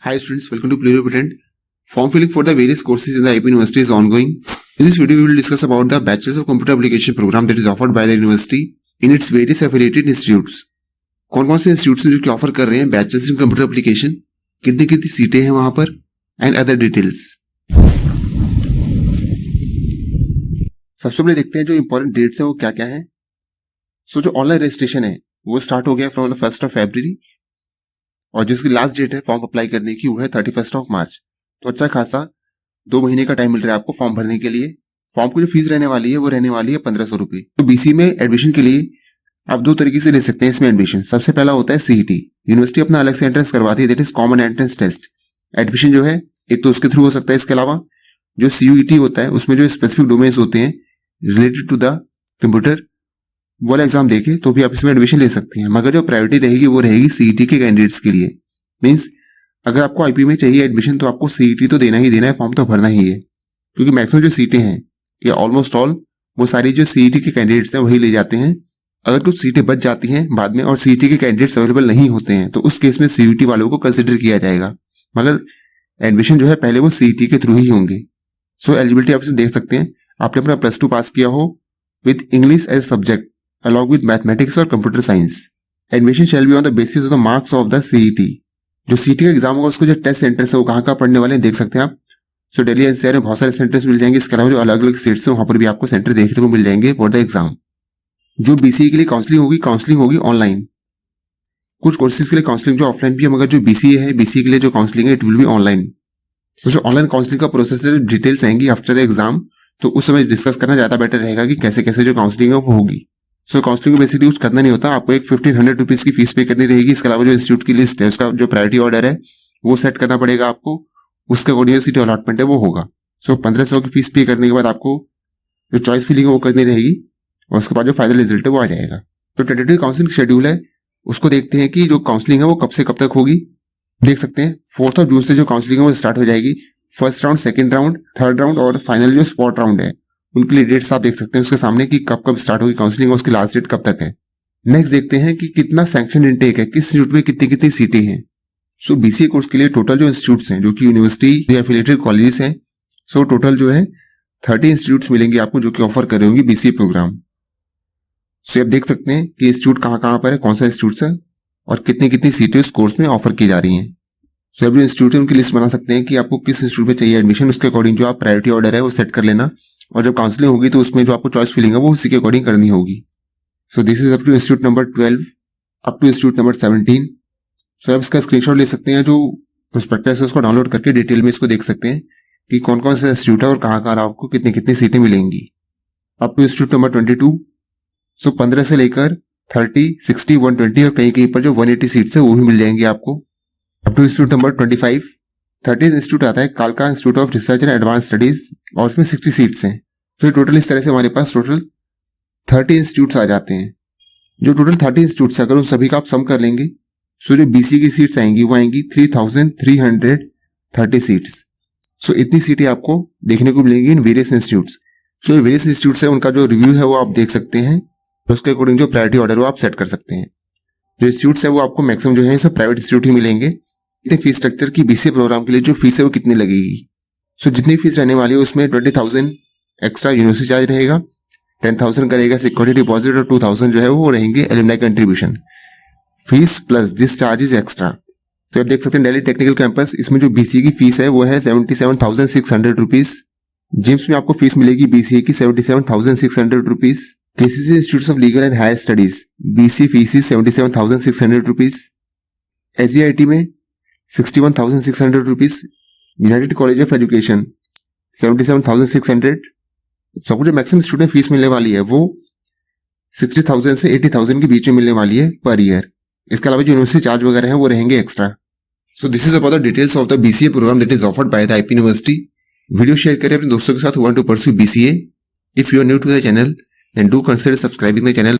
Hi students, welcome to Pluripotent. Form filling for the various courses in the IB University is ongoing. In this video, we will discuss about the Bachelors of Computer Application program that is offered by the university in its various affiliated institutes. कौन कौन से institutes हैं जो कि offer कर रहे हैं bachelors in computer application, कितनी कितनी सीटें हैं वहां पर एंड अदर डिटेल्स. सबसे पहले देखते हैं जो इंपॉर्टेंट डेट्स हैं वो क्या क्या है. सो जो ऑनलाइन रजिस्ट्रेशन है वो स्टार्ट हो गया from the 1st of February और जिसकी लास्ट डेट है फॉर्म अप्लाई करने की वो है 31st of March. तो अच्छा खासा 2 महीने का टाइम मिल रहा है आपको फॉर्म भरने के लिए. फॉर्म की जो फीस रहने वाली है वो रहने वाली है 1500 रुपये. तो बीसी में एडमिशन के लिए आप 2 तरीके से ले सकते हैं इसमें एडमिशन. सबसे पहला होता है सीईटी. यूनिवर्सिटी अपना अलग से एंट्रेंस करवाती है, that is common entrance test. Admission जो है एक तो उसके थ्रू हो सकता है. इसके अलावा जो सीयूईटी होता है उसमें जो स्पेसिफिक डोमेन्स होते हैं रिलेटेड टू द कंप्यूटर वाला एग्जाम देके तो भी आप इसमें एडमिशन ले सकते हैं. मगर जो प्रायोरिटी रहेगी वो रहेगी सीईटी के कैंडिडेट्स के लिए. मींस अगर आपको आईपी में चाहिए एडमिशन तो आपको सीईटी तो देना ही देना है, फॉर्म तो भरना ही है. क्योंकि मैक्सिमम जो सीटें हैं या ऑलमोस्ट ऑल वो सारी जो सीईटी के कैंडिडेट्स हैं वही ले जाते हैं. अगर कुछ सीटें बच जाती हैं बाद में और सीईटी के कैंडिडेट्स अवेलेबल नहीं होते हैं तो उस केस में सीयूटी वालों को कंसिडर किया जाएगा. मगर एडमिशन जो है पहले वो सीईटी के थ्रू ही होंगे. सो एलिजिबिलिटी आप देख सकते हैं. आपने अपना +2 पास किया हो with English as subject along with mathematics और computer science. Admission shall be on the basis of the marks of the CET. जो CET का एग्जाम होगा उसको जो टेस्ट सेंटर्स है वो कहाँ पढ़ने वाले हैं देख सकते हैं आप. सो दिल्ली एनसीआर में बहुत सारे सेंटर्स मिल जाएंगे. इसके अलावा जो अलग अलग स्टेट्स हैं वहाँ पर भी आपको सेंटर देखने को मिल जाएंगे फॉर द एग्जाम. जो बीसीए के लिए काउंसलिंग होगी ऑनलाइन. कुछ कोर्सेज के लिए काउंसलिंग जो ऑफलाइन भी है, मगर जो बीसीए है बीसीए के लिए जो काउंसलिंग है इट विल बी ऑनलाइन. तो जो ऑनलाइन काउंसलिंग का प्रोसेस है डिटेल्स आएंगी आफ्टर द एग्जाम, तो उस समय डिस्कस करना ज्यादा बेटर रहेगा कि कैसे कैसे जो काउंसलिंग है वो होगी. सो काउंसलिंग में बेसिकली कुछ करना नहीं होता. आपको एक 1500 रुपीज की फीस पे करनी रहेगी. इसके अलावा जो इंस्टीट्यूट की लिस्ट है उसका जो प्रायोरिटी ऑर्डर है वो सेट करना पड़ेगा आपको. उसके अकॉर्डिंग सीट अलॉटमेंट है वो होगा. सो 1500 की फीस पे करने के बाद आपको जो चॉइस फिलिंग है वो करनी रहेगी और उसके बाद जो फाइनल रिजल्ट है वो आ जाएगा. तो टेंटेटिव काउंसलिंग शेड्यूल है उसको देखते हैं कि जो काउंसलिंग है वो कब से कब तक होगी. देख सकते हैं 4 जून से जो काउंसलिंग है वो स्टार्ट हो जाएगी. First round, second round, third round और फाइनल जो स्पॉट राउंड है उनके लिए डेट्स आप देख सकते हैं उसके सामने कि कब कब स्टार्ट होगी काउंसलिंग और उसकी लास्ट डेट कब तक है. नेक्स्ट देखते हैं कि कितना सैंक्शन इनटेक है, किस इंस्टीट्यूट में कितनी कितनी सीटें हैं. सो बीसीए कोर्स के लिए टोटल जो इंस्टीट्यूट्स हैं जो कि यूनिवर्सिटी एफिलिएटेड कॉलेजेस हैं, सो टोटल जो है 30 इंस्टीट्यूट्स मिलेंगे आपको जो कि ऑफर कर रहे होंगे बीसीए प्रोग्राम. सो आप देख सकते हैं कि इंस्टीट्यूट कहाँ पर है, कौन सा इंस्टीट्यूट है और कितनी कितनी सीटें उस कोर्स में ऑफर की जा रही हैं. सो अब जो इंस्टीट्यूट है उनकी लिस्ट बना सकते हैं कि आपको किस इंस्टीट्यूट में चाहिए एडमिशन. उसके अकॉर्डिंग जो आप प्रायोरिटी ऑर्डर है वो सेट कर लेना और जब काउंसलिंग होगी तो उसमें जो आपको चॉइस फिलिंग है वो उसी के अकॉर्डिंग करनी होगी. So this is up to institute number 12 up to institute number 17. So आप इसका स्क्रीनशॉट ले सकते हैं. जो प्रोस्पेक्टस है उसको डाउनलोड करके डिटेल में इसको देख सकते हैं कि कौन कौन सा इंस्टीट्यूट है और कहाँ आपको कितनी कितनी सीटें मिलेंगी. Up to institute number 22. So 15 से लेकर 30, 60, 120 और कहीं कहीं पर जो 180 सीट्स है वो भी मिल जाएंगी आपको. Up to institute number 25. 30 institute आता है कालका institute of research and advance studies और उसमें 60 सीट्स हैं. तो टोटल इस तरह से हमारे पास टोटल 30 इंस्टीट्यूट्स आ जाते हैं. जो टोटल 30 इंस्टीट्यूट्स अगर उन सभी का आप सम कर लेंगे सो जो बीसी की सीट्स आएंगी वो आएंगी 3330 सीट्स. सो इतनी सीटें आपको देखने को मिलेंगी in various institutes. So various institutes है उनका जो रिव्यू है वो आप देख सकते हैं. उसके अकॉर्डिंग जो प्रायोरिटी ऑर्डर वो आप सेट कर सकते हैं. जो इंस्टीट्यूट्स है वो आपको मैक्सिमम जो है सब प्राइवेट इंस्टीट्यूट ही मिलेंगे. इतने फीस स्ट्रक्चर की बीसीए प्रोग्राम के लिए जो फीस है वो कितनी लगेगी. सो जितनी फीस रहने वाली है उसमें 20,000 एक्स्ट्रा यूनिवर्सिटी चार्ज रहेगा, 10,000 करेगा सिक्योरिटी डिपॉजिट और 2,000 जो है वो रहेंगे alumni contribution fees plus this charge is extra. तो आप देख सकते हैं दिल्ली टेक्निकल कैंपस इसमें जो बीसीए की फीस है वो है 77,600 रुपीज. जिम्स में आपको फीस मिलेगी बीसीए की 77,600 rupees. KCC institute of legal and higher studies BC fees is 77,600 rupees. SGIT में 61,600 rupees. United college of education 77,600. सबको जो मैक्सिमम स्टूडेंट फीस मिलने वाली है वो 60,000 से 80,000 के बीच में मिलने वाली है पर ईयर. इसके अलावा जो यूनिवर्सिटी चार्ज वगैरह है वो रहेंगे extra. So this is about the details of the BCA program that is offered by the IP university. Video share करें अपने दोस्तों के साथ who want to pursue BCA. If you are new to the channel then do consider subscribing the channel.